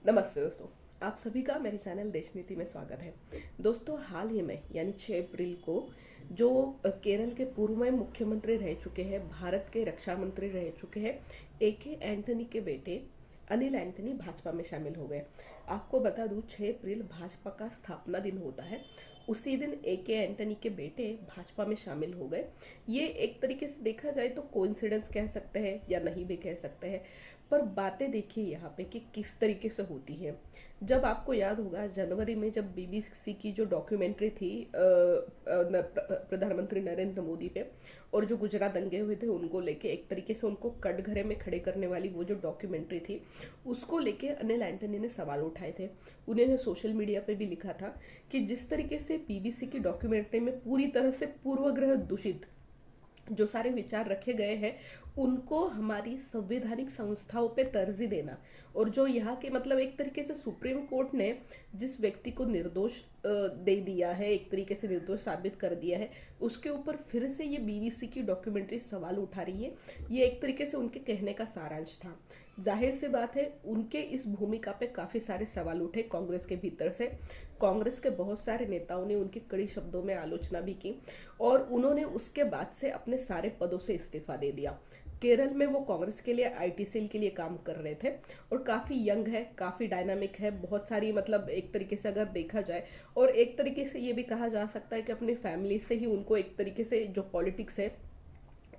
नमस्ते दोस्तों। आप सभी का मेरे चैनल देश नीति में स्वागत है। दोस्तों, हाल ही में यानी 6 अप्रैल को जो केरल के पूर्व में मुख्यमंत्री रह चुके हैं, भारत के रक्षा मंत्री रह चुके हैं, AK एंटनी के बेटे अनिल एंटनी भाजपा में शामिल हो गए। आपको बता दूं, 6 अप्रैल भाजपा का स्थापना दिन होता है। उसी दिन AK एंटनी के बेटे भाजपा में शामिल हो गए। ये एक तरीके से देखा जाए तो कोइंसिडेंस कह सकते हैं या नहीं भी कह सकते हैं, पर बातें देखिए यहाँ पे कि किस तरीके से होती है। जब आपको याद होगा, जनवरी में जब BBC की जो डॉक्यूमेंट्री थी प्रधानमंत्री नरेंद्र मोदी पे, और जो गुजरात दंगे हुए थे उनको लेके, एक तरीके से उनको कटघरे में खड़े करने वाली वो जो डॉक्यूमेंट्री थी, उसको लेके अनिल एंटनी ने सवाल उठाए थे। उन्होंने सोशल मीडिया पे भी लिखा था कि जिस तरीके से BBC की डॉक्यूमेंट्री में पूरी तरह से पूर्वग्रह दूषित जो सारे विचार रखे गए हैं, उनको हमारी संवैधानिक संस्थाओं पे तरजीह देना, और जो यहाँ के मतलब एक तरीके से सुप्रीम कोर्ट ने जिस व्यक्ति को निर्दोष दे दिया है, एक तरीके से निर्दोष साबित कर दिया है, उसके ऊपर फिर से ये BBC की डॉक्यूमेंट्री सवाल उठा रही है। ये एक तरीके से उनके कहने का सारांश था। जाहिर सी बात है, उनके इस भूमिका पे काफी सारे सवाल उठे कांग्रेस के भीतर से। कांग्रेस के बहुत सारे नेताओं ने उनकी कड़ी शब्दों में आलोचना भी की, और उन्होंने उसके बाद से अपने सारे पदों से इस्तीफा दे दिया। केरल में वो कांग्रेस के लिए IT सेल के लिए काम कर रहे थे, और काफी यंग है, काफी डायनामिक है, बहुत सारी मतलब एक तरीके से अगर देखा जाए, और एक तरीके से ये भी कहा जा सकता है कि अपनी फैमिली से ही उनको एक तरीके से जो पॉलिटिक्स है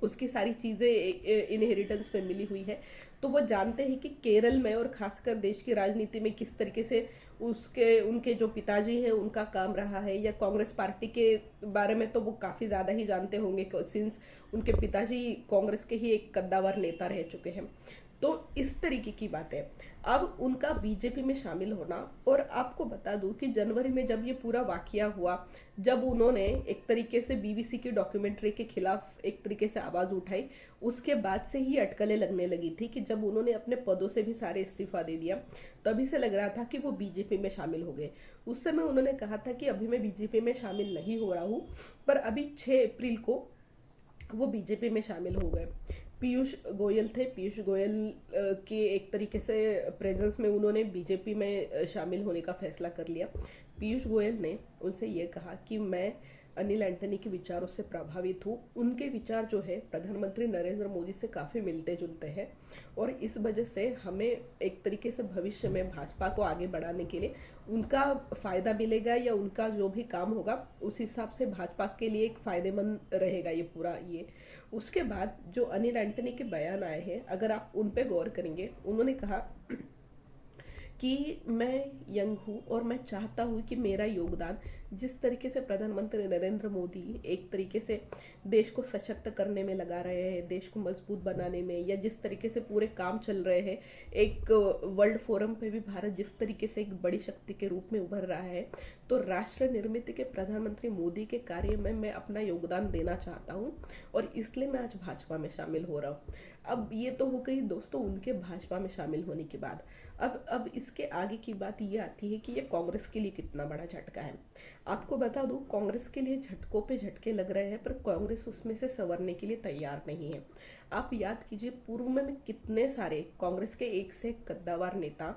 उसकी सारी चीजें इनहेरिटेंस में मिली हुई है। तो वो जानते हैं कि केरल में और खासकर देश की राजनीति में किस तरीके से उसके उनके जो पिताजी हैं उनका काम रहा है, या कांग्रेस पार्टी के बारे में तो वो काफी ज्यादा ही जानते होंगे, सिंस उनके पिताजी कांग्रेस के ही एक कद्दावर नेता रह चुके हैं। तो इस तरीके की बात है। अब उनका बीजेपी में शामिल होना, और आपको बता दूं कि जनवरी में जब ये पूरा वाकया हुआ, जब उन्होंने एक तरीके से BBC की डॉक्यूमेंट्री के खिलाफ एक तरीके से आवाज उठाई, उसके बाद से ही अटकलें लगने लगी थी कि जब उन्होंने अपने पदों से भी सारे इस्तीफा दे दिया, तभी से लग रहा था कि वो बीजेपी में शामिल हो गए। उस समय उन्होंने कहा था कि अभी मैं बीजेपी में शामिल नहीं हो रहा हूँ, पर अभी 6 अप्रैल को वो बीजेपी में शामिल हो गए। पीयूष गोयल थे, पीयूष गोयल के एक तरीके से प्रेजेंस में उन्होंने बीजेपी में शामिल होने का फैसला कर लिया। पीयूष गोयल ने उनसे ये कहा कि मैं अनिल एंटनी के विचारों से प्रभावित हूँ। उनके विचार जो है प्रधानमंत्री नरेंद्र मोदी से काफ़ी मिलते जुलते हैं, और इस वजह से हमें एक तरीके से भविष्य में भाजपा को आगे बढ़ाने के लिए उनका फायदा मिलेगा, या उनका जो भी काम होगा उस हिसाब से भाजपा के लिए एक फायदेमंद रहेगा ये पूरा ये। उसके बाद जो अनिल एंटनी के बयान आए हैं, अगर आप उन पे गौर करेंगे, उन्होंने कहा कि मैं यंग हूँ और मैं चाहता हूँ कि मेरा योगदान जिस तरीके से प्रधानमंत्री नरेंद्र मोदी एक तरीके से देश को सशक्त करने में लगा रहे हैं, देश को मजबूत बनाने में, या जिस तरीके से पूरे काम चल रहे हैं, एक वर्ल्ड फोरम पे भी भारत जिस तरीके से एक बड़ी शक्ति के रूप में उभर रहा है, तो राष्ट्र निर्मित के प्रधानमंत्री मोदी के कार्य में मैं अपना योगदान देना चाहता हूँ, और इसलिए मैं आज भाजपा में शामिल हो रहा हूँ। अब ये तो हो गई दोस्तों उनके भाजपा में शामिल होने के बाद। अब इसके आगे की बात ये आती है कि ये कांग्रेस के लिए कितना बड़ा झटका है। आपको बता दूं, कांग्रेस के लिए झटकों पे झटके लग रहे हैं, पर कांग्रेस उसमें से संवरने के लिए तैयार नहीं है। आप याद कीजिए, पूर्व में कितने सारे कांग्रेस के एक से एक कद्दावर नेता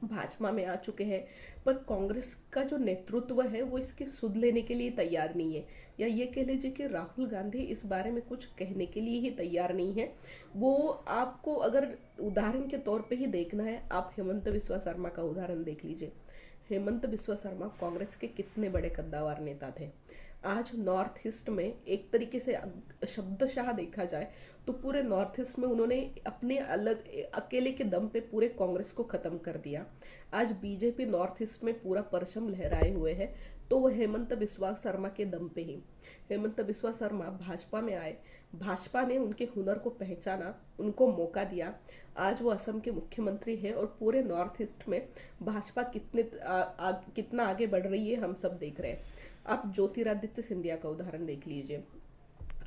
भाजपा में आ चुके हैं, पर कांग्रेस का जो नेतृत्व है वो इसकी सुध लेने के लिए तैयार नहीं है, या ये कह लीजिए कि राहुल गांधी इस बारे में कुछ कहने के लिए ही तैयार नहीं है। वो आपको अगर उदाहरण के तौर पे ही देखना है, आप हेमंत बिस्वा शर्मा का उदाहरण देख लीजिए। हेमंत बिस्वा शर्मा कांग्रेस के कितने बड़े कद्दावर नेता थे। आज नॉर्थ ईस्ट में एक तरीके से शब्दशाह देखा जाए तो पूरे नॉर्थ ईस्ट में उन्होंने अपने अलग अकेले के दम पे पूरे कांग्रेस को खत्म कर दिया। आज बीजेपी नॉर्थ ईस्ट में पूरा परचम लहराए हुए है, तो वो हेमंत बिस्वा शर्मा के दम पे ही। हेमंत बिस्वा शर्मा भाजपा में आए, भाजपा ने उनके हुनर को पहचाना, उनको मौका दिया। आज वो असम के मुख्यमंत्री हैं, और पूरे नॉर्थ ईस्ट में भाजपा कितना आगे बढ़ रही है हम सब देख रहे हैं। आप ज्योतिरादित्य सिंधिया का उदाहरण देख लीजिए।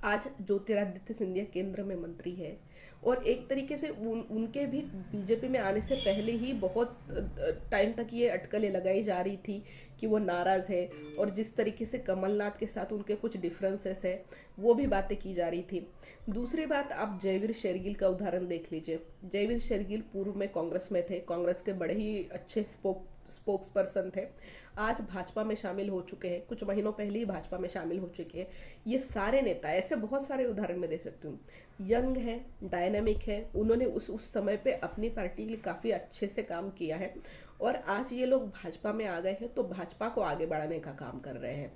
आज ज्योतिरादित्य सिंधिया केंद्र में मंत्री है, और एक तरीके से उनके भी बीजेपी में आने से पहले ही बहुत टाइम तक ये अटकलें लगाई जा रही थी कि वो नाराज है, और जिस तरीके से कमलनाथ के साथ उनके कुछ डिफरेंसेस है वो भी बातें की जा रही थी। दूसरी बात, आप जयवीर शेरगिल का उदाहरण देख लीजिए। जयवीर शेरगिल पूर्व में कांग्रेस में थे, कांग्रेस के बड़े ही अच्छे स्पोक्स पर्सन थे, आज भाजपा में शामिल हो चुके हैं, कुछ महीनों पहले ही भाजपा में शामिल हो चुके हैं। ये सारे नेता, ऐसे बहुत सारे उदाहरण मैं दे सकती हूँ, यंग है, डायनामिक है, उन्होंने उस समय पे अपनी पार्टी के लिए काफी अच्छे से काम किया है, और आज ये लोग भाजपा में आ गए हैं तो भाजपा को आगे बढ़ाने का काम कर रहे हैं।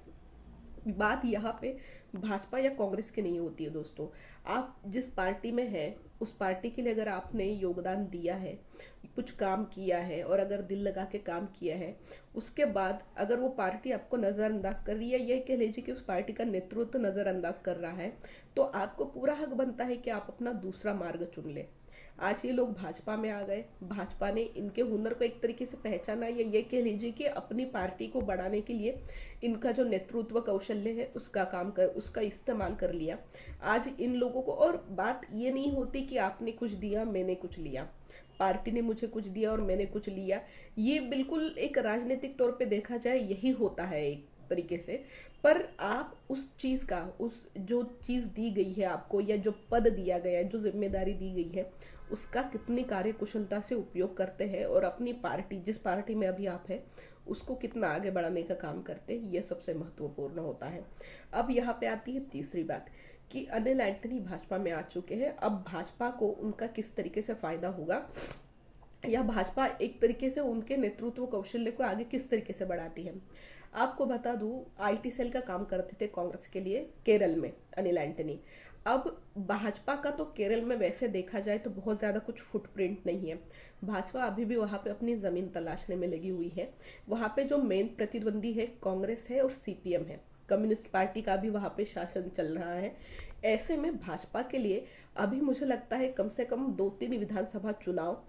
बात यहाँ पे भाजपा या कांग्रेस की नहीं होती है दोस्तों। आप जिस पार्टी में हैं उस पार्टी के लिए अगर आपने योगदान दिया है, कुछ काम किया है, और अगर दिल लगा के काम किया है, उसके बाद अगर वो पार्टी आपको नजरअंदाज कर रही है, ये कह लीजिए कि उस पार्टी का नेतृत्व नजरअंदाज कर रहा है, तो आपको पूरा हक बनता है कि आप अपना दूसरा मार्ग चुन ले। आज ये लोग भाजपा में आ गए, भाजपा ने इनके हुनर को एक तरीके से पहचाना, या ये कह लीजिए कि अपनी पार्टी को बढ़ाने के लिए इनका जो नेतृत्व कौशल्य है उसका इस्तेमाल कर लिया। आज इन लोगों को, और बात ये नहीं होती कि आपने कुछ दिया मैंने कुछ लिया, पार्टी ने मुझे कुछ दिया और मैंने कुछ लिया, ये बिल्कुल एक राजनीतिक तौर पे देखा जाए यही होता है एक तरीके से। पर आप उस चीज का, उस जो चीज दी गई है आपको, या जो पद दिया गया है, जो जिम्मेदारी दी गई है, उसका कितनी कार्यकुशलता से उपयोग करते हैं, और अपनी पार्टी, जिस पार्टी में अभी आप है, उसको कितना आगे बढ़ाने का काम करते हैं, ये सबसे महत्वपूर्ण होता है। अब यहाँ पे आती है तीसरी बात कि अनिल एंटनी भाजपा में आ चुके हैं। अब भाजपा को उनका किस तरीके से फायदा होगा, या भाजपा एक तरीके से उनके नेतृत्व कौशल्य को आगे किस तरीके से बढ़ाती है। आपको बता दूं, आईटी सेल का काम करते थे कांग्रेस के लिए केरल में अनिल एंटनी। अब भाजपा का तो केरल में वैसे देखा जाए तो बहुत ज्यादा कुछ फुटप्रिंट नहीं है, भाजपा अभी भी वहां पे अपनी जमीन तलाशने में लगी हुई है। वहां पे जो मेन प्रतिद्वंदी है कांग्रेस है और सीपीएम है, कम्युनिस्ट पार्टी का भी वहां पे शासन चल रहा है। ऐसे में भाजपा के लिए अभी मुझे लगता है कम से कम 2-3 विधानसभा चुनाव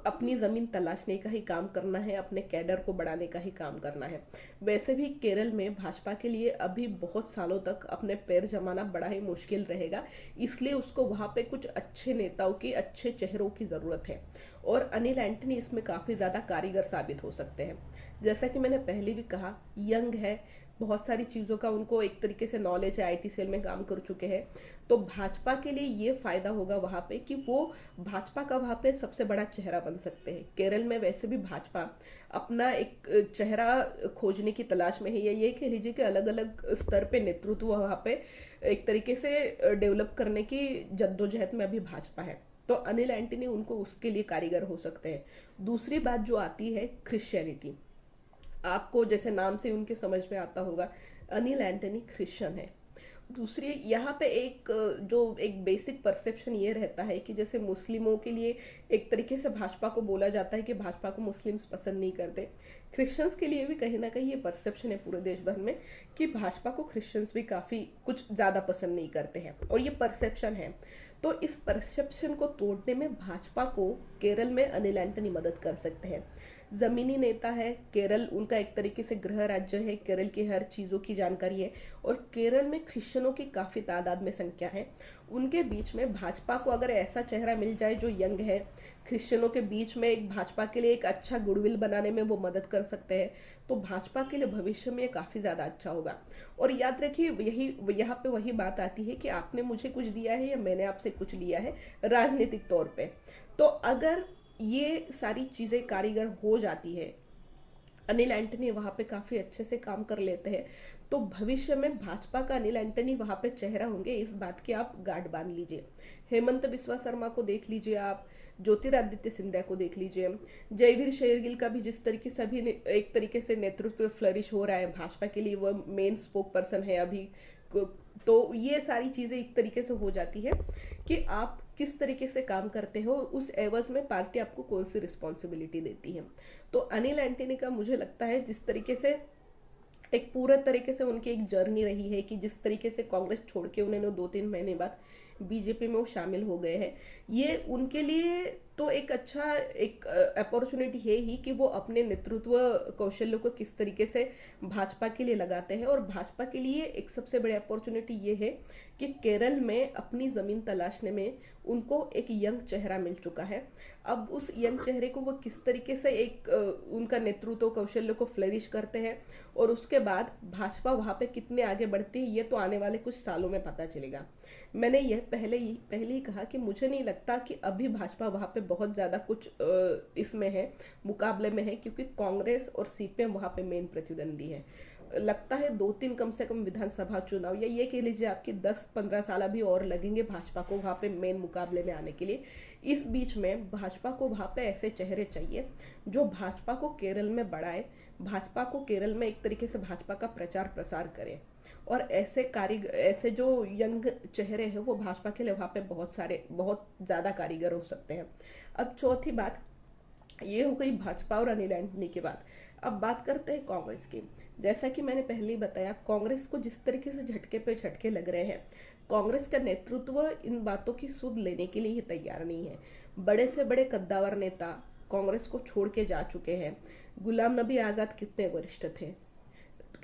अपनी जमीन तलाशने का ही काम करना है, अपने कैडर को बढ़ाने का ही काम करना है। वैसे भी केरल में भाजपा के लिए अभी बहुत सालों तक अपने पैर जमाना बड़ा ही मुश्किल रहेगा, इसलिए उसको वहां पे कुछ अच्छे नेताओं की, अच्छे चेहरों की जरूरत है, और अनिल एंटनी इसमें काफी ज्यादा कारीगर साबित हो सकते हैं। जैसा कि मैंने पहले भी कहा, यंग है, बहुत सारी चीजों का उनको एक तरीके से नॉलेज है, आईटी सेल में काम कर चुके हैं, तो भाजपा के लिए ये फायदा होगा वहां पे कि वो भाजपा का वहां पे सबसे बड़ा चेहरा बन सकते हैं। केरल में वैसे भी भाजपा अपना एक चेहरा खोजने की तलाश में है, या ये कह लीजिए कि अलग अलग स्तर पे नेतृत्व वहां पे एक तरीके से डेवलप करने की जद्दोजहद में अभी भाजपा है, तो अनिल एंटनी उनको उसके लिए कारीगर हो सकते हैं। दूसरी बात जो आती है क्रिश्चियनिटी, आपको जैसे नाम से उनके समझ में आता होगा, अनिल एंटनी क्रिश्चियन है। दूसरी यहाँ पे एक बेसिक परसेप्शन ये रहता है कि जैसे मुस्लिमों के लिए एक तरीके से भाजपा को बोला जाता है कि भाजपा को मुस्लिम्स पसंद नहीं करते, क्रिश्चियंस के लिए भी कहीं ना कहीं ये परसेप्शन है पूरे देश भर में कि भाजपा को क्रिश्चियंस भी काफी कुछ ज्यादा पसंद नहीं करते हैं, और ये परसेप्शन है। तो इस परसेप्शन को तोड़ने में भाजपा को केरल में अनिल एंटनी मदद कर सकते हैं। जमीनी नेता है, केरल उनका एक तरीके से गृह राज्य है, केरल की हर चीजों की जानकारी है, और केरल में क्रिश्चियनों की काफी तादाद में संख्या है। उनके बीच में भाजपा को अगर ऐसा चेहरा मिल जाए जो यंग है, क्रिश्चियनों के बीच में एक भाजपा के लिए एक अच्छा गुडविल बनाने में वो मदद कर सकते हैं, तो भाजपा के लिए भविष्य में ये काफी ज्यादा अच्छा होगा। और याद रखिए, यही यहाँ पे वही बात आती है कि आपने मुझे कुछ दिया है या मैंने आपसे कुछ लिया है राजनीतिक तौर पे। तो अगर ये सारी चीजें कारीगर हो जाती है, अनिल एंटनी वहां पे काफी अच्छे से काम कर लेते हैं, तो भविष्य में भाजपा का अनिल एंटनी वहां पे चेहरा होंगे, इस बात की आप गांठ बांध लीजिए। हेमंत बिस्वा शर्मा को देख लीजिए, आप ज्योतिरादित्य सिंधिया को देख लीजिए, जयवीर शेरगिल का भी जिस तरीके से अभी एक तरीके से नेतृत्व फ्लरिश हो रहा है भाजपा के लिए, वो मेन स्पोक पर्सन है अभी, तो ये सारी चीजें एक तरीके से हो जाती है कि आप किस तरीके से काम करते हो, उस एवज में पार्टी आपको कौन सी रिस्पॉन्सिबिलिटी देती है। तो अनिल एंटनी का मुझे लगता है जिस तरीके से एक पूरा तरीके से उनकी एक जर्नी रही है कि जिस तरीके से कांग्रेस छोड़ के उन्होंने 2-3 महीने बाद बीजेपी में वो शामिल हो गए हैं, ये उनके लिए तो एक अच्छा एक अपॉर्चुनिटी है ही कि वो अपने नेतृत्व कौशल्य को किस तरीके से भाजपा के लिए लगाते हैं। और भाजपा के लिए एक सबसे बड़ी अपॉर्चुनिटी ये है कि केरल में अपनी जमीन तलाशने में उनको एक यंग चेहरा मिल चुका है। अब उस यंग चेहरे को वो किस तरीके से एक उनका नेतृत्व कौशल्य को फ्लरिश करते हैं और उसके बाद भाजपा वहां पे कितने आगे बढ़ती है, ये तो आने वाले कुछ सालों में पता चलेगा। मैंने यह पहले ही कहा कि मुझे नहीं लगता कि अभी भाजपा वहां पे बहुत ज्यादा कुछ इसमें है, मुकाबले में है, क्योंकि कांग्रेस और सीपीएम वहां पे मेन प्रतिद्वंदी है। लगता है 2-3 कम से कम विधानसभा चुनाव, या ये कह लीजिए आपकी 10-15 साल अभी और लगेंगे भाजपा को वहां पे मेन मुकाबले में आने के लिए। इस बीच में भाजपा को वहां पे ऐसे चेहरे चाहिए जो भाजपा को केरल में बढ़ाए, भाजपा को केरल में एक तरीके से भाजपा का प्रचार प्रसार करे। और ऐसे जो यंग चेहरे हैं वो भाजपा के लिए वहां पे बहुत ज्यादा कारीगर हो सकते हैं। अब चौथी बात ये हो गई भाजपा और अनिल एंटनी की बात। अब बात करते हैं कांग्रेस की। जैसा कि मैंने पहले ही बताया, कांग्रेस को जिस तरीके से झटके पे झटके लग रहे हैं, कांग्रेस का नेतृत्व इन बातों की सुध लेने के लिए ही तैयार नहीं है। बड़े से बड़े कद्दावर नेता कांग्रेस को छोड़ के जा चुके हैं। गुलाम नबी आजाद कितने वरिष्ठ थे,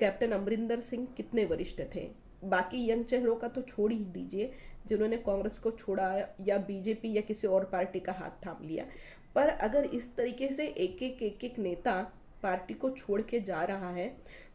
कैप्टन अमरिंदर सिंह कितने वरिष्ठ थे, बाकी यंग चेहरों का तो छोड़ ही दीजिए जिन्होंने कांग्रेस को छोड़ा या बीजेपी या किसी और पार्टी का हाथ थाम लिया। पर अगर इस तरीके से एक एक नेता पार्टी को छोड़ के जा रहा है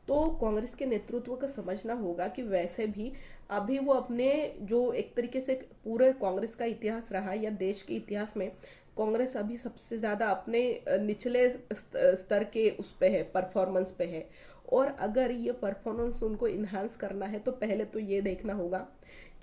तो कांग्रेस के नेतृत्व का समझना होगा कि वैसे भी अभी वो अपने जो एक तरीके से पूरे कांग्रेस का इतिहास रहा या देश के इतिहास में कांग्रेस अभी सबसे ज्यादा अपने निचले स्तर के उस पे है, परफॉर्मेंस पे है। और अगर ये परफॉर्मेंस उनको इन्हांस करना है तो पहले तो ये देखना होगा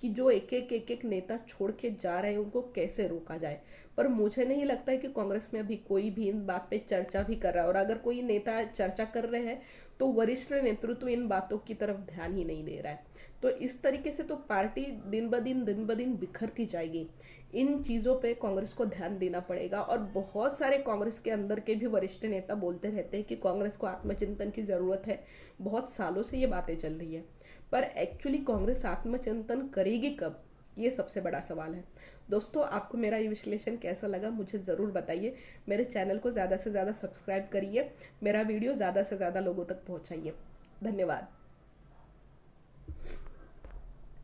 कि जो एक एक नेता छोड़ के जा रहे हैं उनको कैसे रोका जाए। पर मुझे नहीं लगता है कि कांग्रेस में अभी कोई भी इन बात पे चर्चा भी कर रहा है, और अगर कोई नेता चर्चा कर रहे हैं तो वरिष्ठ नेतृत्व इन बातों की तरफ ध्यान ही नहीं दे रहा है। तो इस तरीके से तो पार्टी दिन ब दिन बिखरती जाएगी। इन चीजों पे कांग्रेस को ध्यान देना पड़ेगा। और बहुत सारे कांग्रेस के अंदर के भी वरिष्ठ नेता बोलते रहते हैं कि कांग्रेस को आत्मचिंतन की जरूरत है। बहुत सालों से ये बातें चल रही है, पर एक्चुअली कांग्रेस आत्मचिंतन करेगी कब, ये सबसे बड़ा सवाल है। दोस्तों, आपको मेरा ये विश्लेषण कैसा लगा मुझे ज़रूर बताइए। मेरे चैनल को ज़्यादा से ज़्यादा सब्सक्राइब करिए, मेरा वीडियो ज़्यादा से ज़्यादा लोगों तक पहुंचाइए। धन्यवाद।